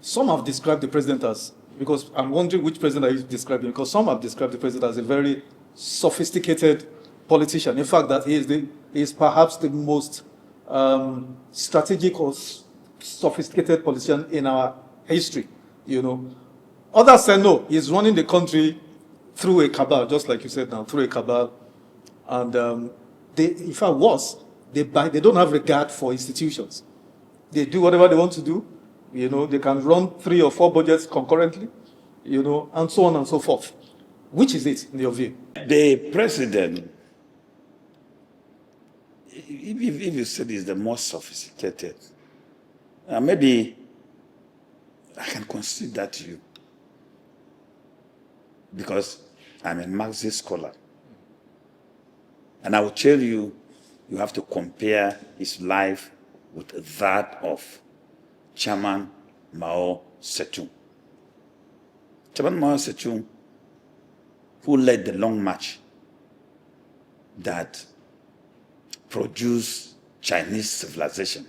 some have described the president as, because I'm wondering which president are you describing, because some have described the president as a very sophisticated politician. In fact, that he is perhaps the most strategic or sophisticated politician in our history, Others say no, he's running the country through a cabal, just like you said now, through a cabal. And if I was, they don't have regard for institutions. They do whatever they want to do. They can run 3 or 4 budgets concurrently, and so on and so forth. Which is it, in your view? The president, if you said he's the most sophisticated, maybe I can concede that to you. Because I'm a Marxist scholar. And I will tell you, you have to compare his life with that of Chairman Mao Zedong. Chairman Mao Zedong, who led the long march that produced Chinese civilization,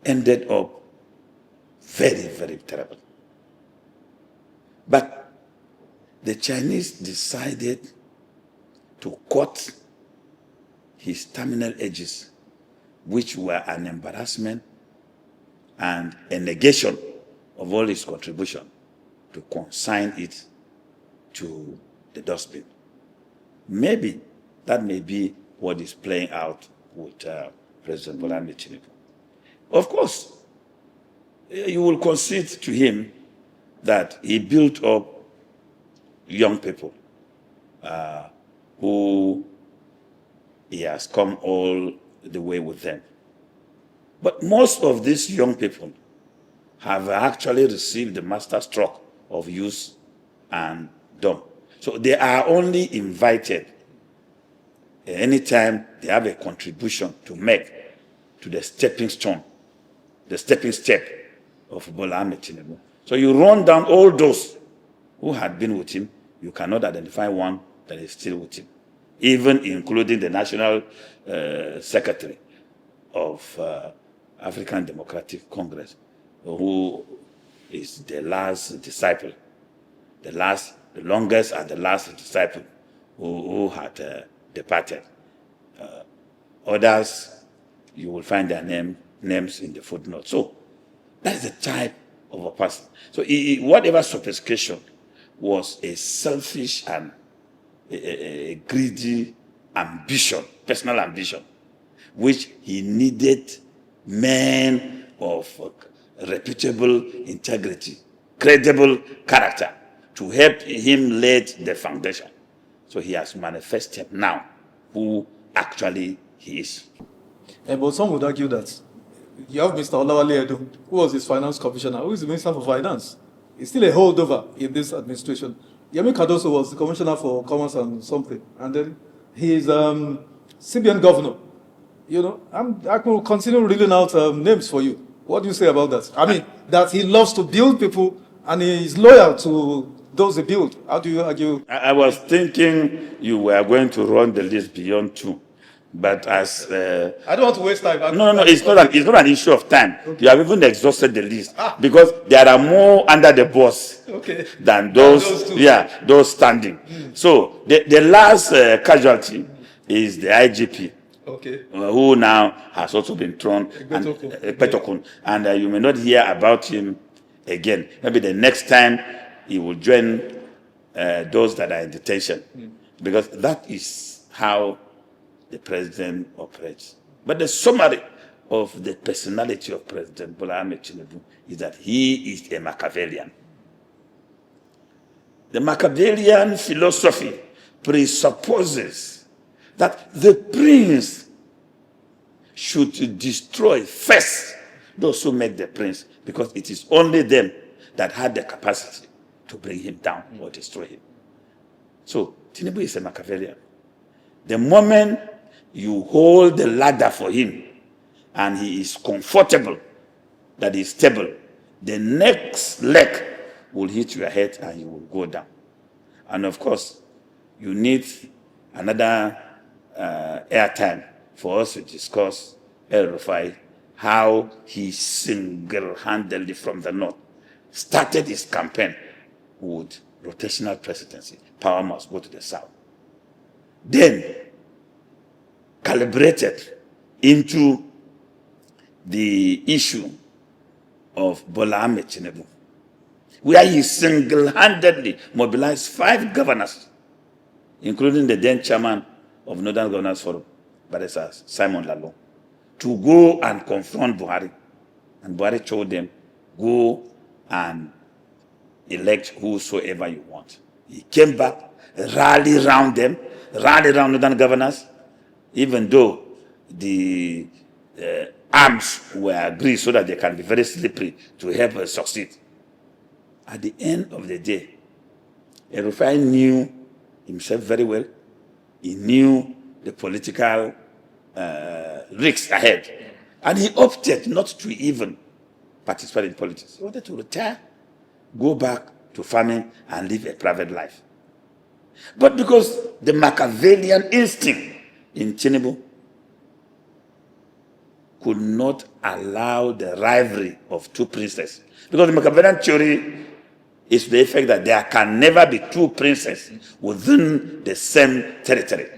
ended up very, very terrible. But the Chinese decided to cut his terminal edges, which were an embarrassment and a negation of all his contribution, to consign it to the dustbin. Maybe that may be what is playing out with President Bola Tinubu. Of course, you will concede to him that he built up young people who he has come all the way with them. But most of these young people have actually received the master stroke of use and done. So they are only invited anytime they have a contribution to make to the stepping stone, the stepping step of Bola Tinubu. So you run down all those who had been with him, you cannot identify one that is still with him, even including the National Secretary of African Democratic Congress, who is the last disciple, the longest and the last disciple who had departed. Others, you will find their names in the footnote. So that is the type of a person. So whatever sophistication was a selfish and a greedy ambition, personal ambition, which he needed men of reputable integrity, credible character to help him lay the foundation. So he has manifested now who actually he is. But some would argue that you have Mr. Olawale Edo, who was his finance commissioner, who is the minister for finance. He's still a holdover in this administration. Yemi Cardoso was the commissioner for commerce and something, and then he is CBN governor. I could continue reading out names for you. What do you say about that? I mean, that he loves to build people and he is loyal to those he build. How do you argue? I was thinking you were going to run the list beyond 2. But as I don't want to waste time. No, it's not an issue of time. Okay. You have even exhausted the list because there are more under the bus than those those standing. So the last casualty is the IGP, who now has also been thrown, Petokun, and you may not hear about him again. Maybe the next time he will join those that are in detention, because that is how the president operates. But the summary of the personality of President Bola Tinubu is that he is a Machiavellian. The Machiavellian philosophy presupposes that the prince should destroy first those who make the prince, because it is only them that had the capacity to bring him down or destroy him. So Tinubu is a Machiavellian. The moment you hold the ladder for him and he is comfortable, that he is stable, the next leg will hit your head and you will go down. And of course, you need another airtime for us to discuss El-Rufai how he single-handedly from the north started his campaign with rotational presidency. Power must go to the south. Then calibrated into the issue of Bola Tinubu, where he single-handedly mobilized 5 governors, including the then chairman of Northern Governors Forum, Barrister Solomon Dalung, to go and confront Buhari. And Buhari told them, go and elect whosoever you want. He came back, rallied around them, rallied around Northern governors, even though the arms were greased so that they can be very slippery to help us succeed. At the end of the day, El-Rufai knew himself very well. He knew the political risks ahead. And he opted not to even participate in politics. He wanted to retire, go back to farming, and live a private life. But because the Machiavellian instinct in Tinubu could not allow the rivalry of 2 princes. Because the Machiavellian theory is the effect that there can never be 2 princes within the same territory.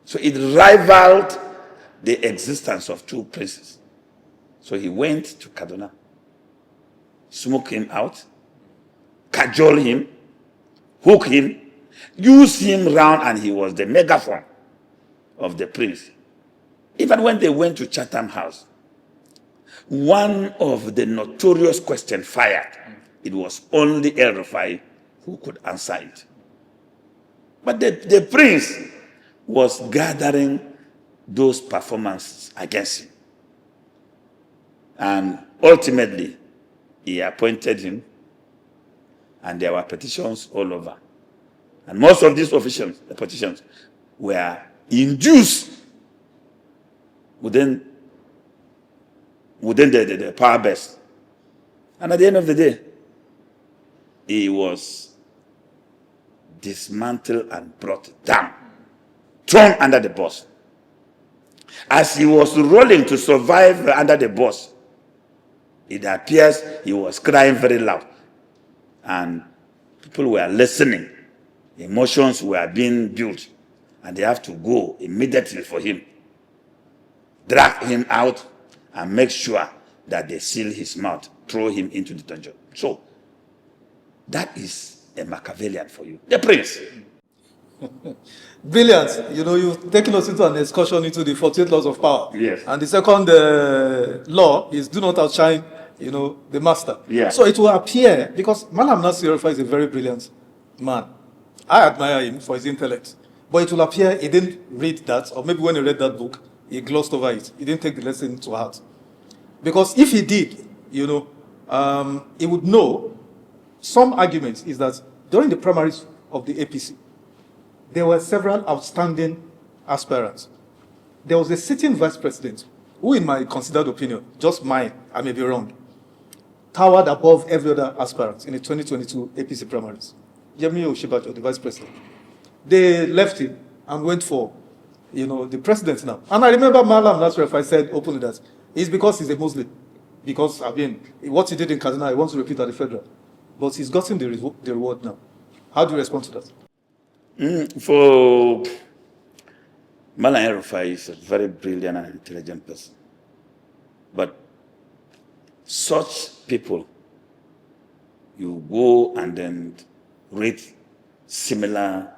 So it rivaled the existence of 2 princes. So he went to Kaduna, smoked him out, cajoled him, hooked him, used him round, and he was the megaphone of the prince. Even when they went to Chatham House, one of the notorious questions fired, it was only El-Rufai who could answer it. But the prince was gathering those performances against him. And ultimately, he appointed him, and there were petitions all over. And most of these petitions were induced within the power base. And at the end of the day, he was dismantled and brought down, thrown under the bus. As he was rolling to survive under the bus, it appears he was crying very loud. And people were listening. Emotions were being built. And they have to go immediately for him, drag him out, and make sure that they seal his mouth, throw him into the dungeon. So, that is a Machiavellian for you. The prince. Brilliant. You know, you've taken us into an excursion into the 48 laws of power. Yes. And the second law is do not outshine, you know, the master. Yeah. So it will appear, because Malam El-Rufai is a very brilliant man. I admire him for his intellect. But it will appear he didn't read that, or maybe when he read that book, he glossed over it. He didn't take the lesson to heart. Because if he did, you know, he would know some arguments is that during the primaries of the APC, there were several outstanding aspirants. There was a sitting vice president who, in my considered opinion, just mine, I may be wrong, towered above every other aspirant in the 2022 APC primaries. Yemi Oshibajo, the vice president. They left him and went for, you know, the president now. And I remember Malam El-Rufai said openly that it's because he's a Muslim. Because, I mean, what he did in Kaduna, he wants to repeat at the federal. But he's gotten the reward now. How do you respond to that? For Malam El-Rufai is a very brilliant and intelligent person. But such people, you go and then read similar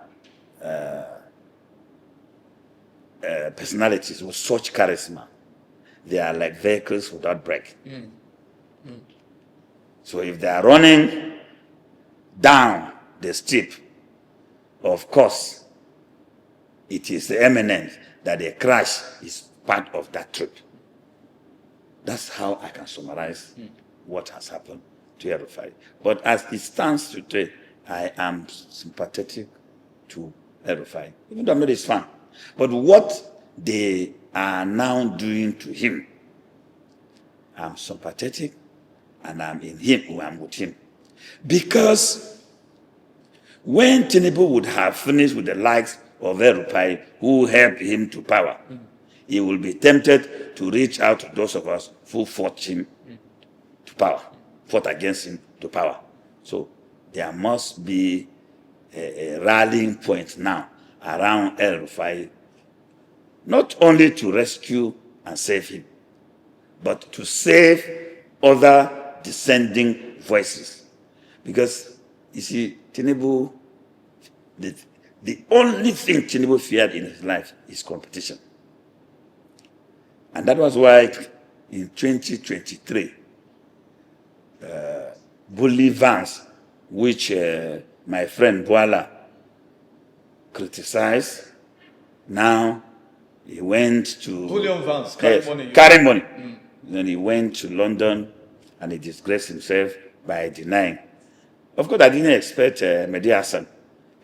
personalities with such charisma. They are like vehicles without brake. So if they are running down the steep, of course, it is eminent that a crash is part of that trip. That's how I can summarize what has happened to El-Rufai. But as it stands today, I am sympathetic to El-Rufai, even though I'm not his fan. But what they are now doing to him, I'm sympathetic, and I'm in him, I'm with him. Because when Tinubu would have finished with the likes of El-Rufai, who helped him to power, he will be tempted to reach out to those of us who fought him to power, fought against him to power. So there must be a rallying point now around El-Rufai, not only to rescue and save him, but to save other dissenting voices. Because, you see, Tinubu, the only thing Tinubu feared in his life is competition. And that was why in 2023, Bully Vance, which my friend Bola criticized, now he went to... Bullion Vance, carrying money. Carrying money. Then he went to London and he disgraced himself by denying. Of course, I didn't expect Mehdi Hassan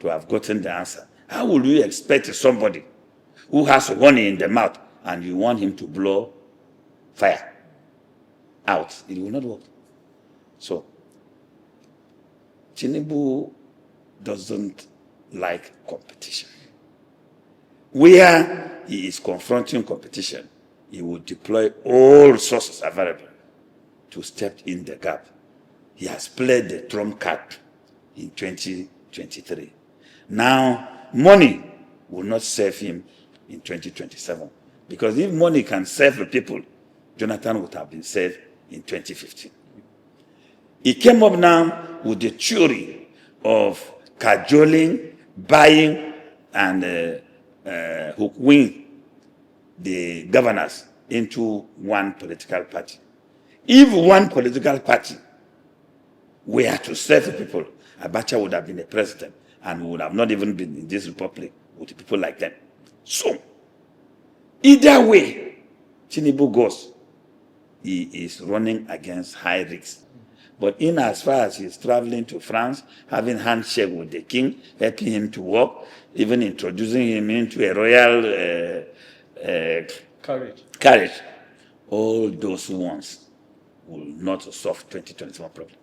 to have gotten the answer. How would you expect somebody who has honey in the mouth and you want him to blow fire out? It will not work. So, Tinubu doesn't like competition. Where he is confronting competition, he will deploy all resources available to step in the gap. He has played the trump card in 2023. Now, money will not save him in 2027. Because if money can save the people, Jonathan would have been saved in 2015. He came up now with the theory of cajoling, buying, and hooking the governors into one political party. If one political party were to serve the people, Abacha would have been a president and would have not even been in this republic with people like them. So, either way Tinubu goes, he is running against high risks. But in as far as he's traveling to France, having handshake with the king, helping him to walk, even introducing him into a royal carriage, all those ones will not solve 2021 problem.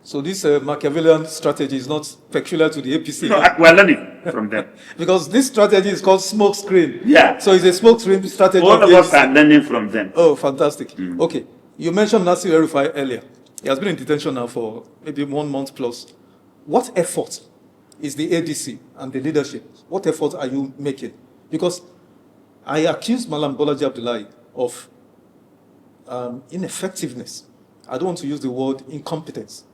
So this Machiavellian strategy is not peculiar to the APC. No, we're learning from them. Because this strategy is called smoke screen. Yeah. So it's a smoke screen strategy. All of us are learning from them. Oh, fantastic. Okay. You mentioned Nasir El-Rufai earlier. He has been in detention now for maybe 1 month plus. What effort is the ADC and the leadership, what effort are you making? Because I accuse Malam Bolaji Abdullahi of ineffectiveness. I don't want to use the word incompetence,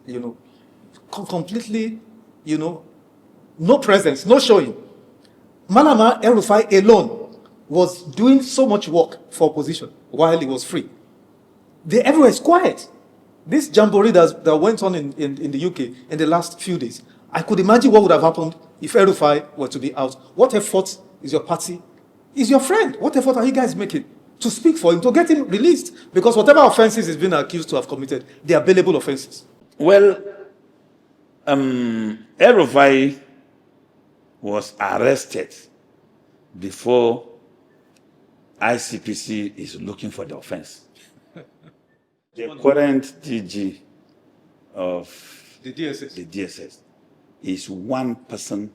completely, no presence, no showing. Malama El-Rufai alone was doing so much work for opposition while he was free. Everywhere is quiet. This jamboree that went on in the UK in the last few days, I could imagine what would have happened if El-Rufai were to be out. What effort is your party, is your friend, what effort are you guys making to speak for him, to get him released? Because whatever offenses he's been accused to have committed, they are bailable offenses. Well, El-Rufai was arrested before ICPC is looking for the offense. The current DG of the DSS is one person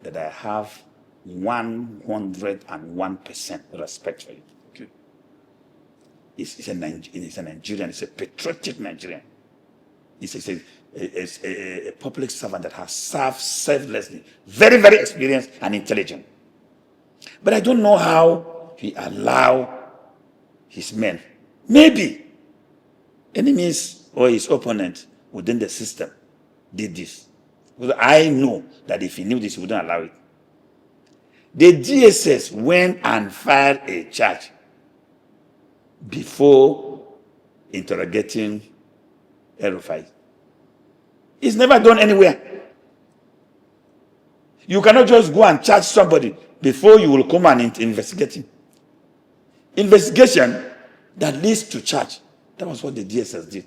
that I have 101% respect for. Okay. He's a Nigerian. He's a patriotic Nigerian. He's a public servant that has served selflessly, very, very experienced and intelligent. But I don't know how he allowed his men, maybe enemies or his opponent within the system, did this. Because I know that if he knew this, he wouldn't allow it. The DSS went and filed a charge before interrogating El-Rufai. It's never done anywhere. You cannot just go and charge somebody before you will come and investigate him. Investigation that leads to charge. That was what the DSS did.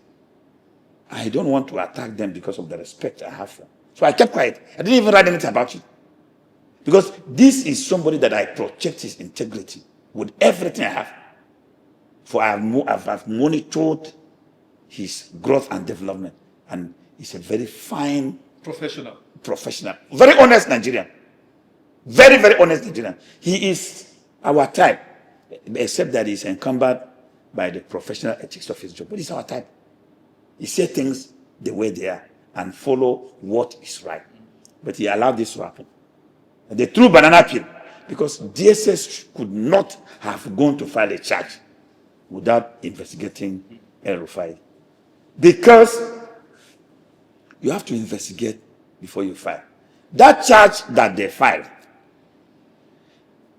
I don't want to attack them because of the respect I have for them. So I kept quiet. I didn't even write anything about it. Because this is somebody that I protect his integrity with everything I have. For I've monitored his growth and development. And he's a very fine professional. Very honest Nigerian. Very, very honest Nigerian. He is our type. except that he's encumbered by the professional ethics of his job. But he's our type. He says things the way they are and follow what is right. But he allowed this to happen. And the true banana peel, because DSS could not have gone to file a charge without investigating El-Rufai. Because you have to investigate before you file. That charge that they filed,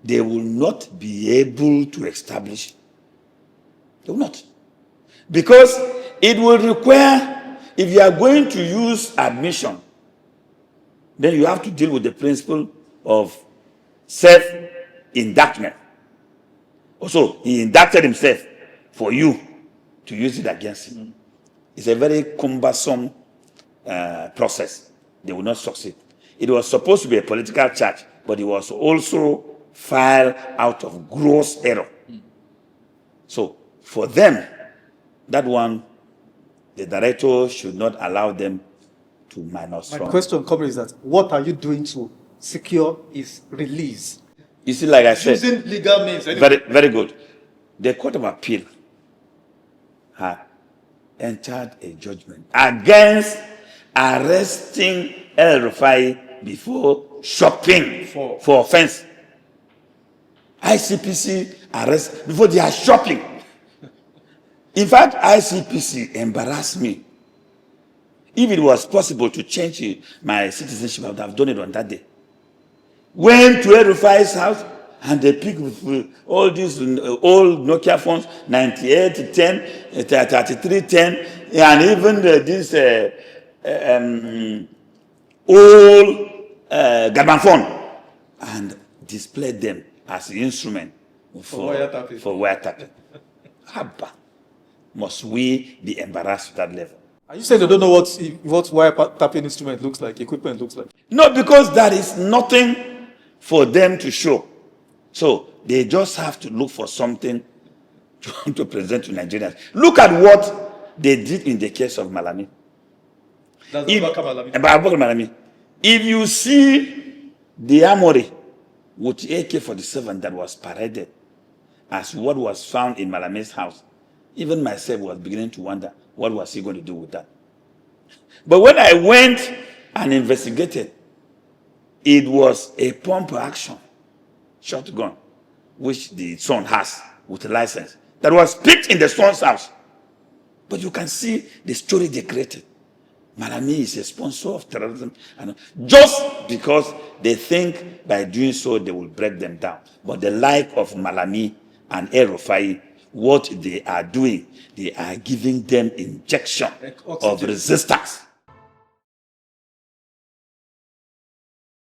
they will not be able to establish. They will not. Because it will require, if you are going to use admission, then you have to deal with the principle of self-indictment. Also, he indicted himself for you to use it against him. It's a very cumbersome process. They will not succeed. It was supposed to be a political charge, but it was also filed out of gross error. So, for them, that one, the director should not allow them to minus. My question, Comrade, is that what are you doing to secure his release? You see, like I said, using legal means. Anyway. Very good. The Court of Appeal had entered a judgment against arresting El-Rufai before shopping for offense. ICPC arrest before they are shopping. In fact, ICPC embarrassed me. If it was possible to change my citizenship, I would have done it on that day. Went to El-Rufai's house and they picked with all these old Nokia phones, 9810, 3310, and even this old Gabon phone, and displayed them as an instrument for wiretapping. Must we be embarrassed to that level? Are you saying they don't know what wiretapping instrument looks like, equipment looks like? No, because there is nothing for them to show. So they just have to look for something to present to Nigerians. Look at what they did in the case of Malami. That's Malami. Malami. If you see the armory with AK-47 that was paraded as what was found in Malami's house, even myself was beginning to wonder, what was he going to do with that? But when I went and investigated, it was a pump action shotgun, which the son has with a license, that was picked in the son's house. But you can see the story they created. Malami is a sponsor of terrorism, and just because they think by doing so they will break them down. But the like of Malami and El-Rufai, what they are doing, they are giving them injection of resistance.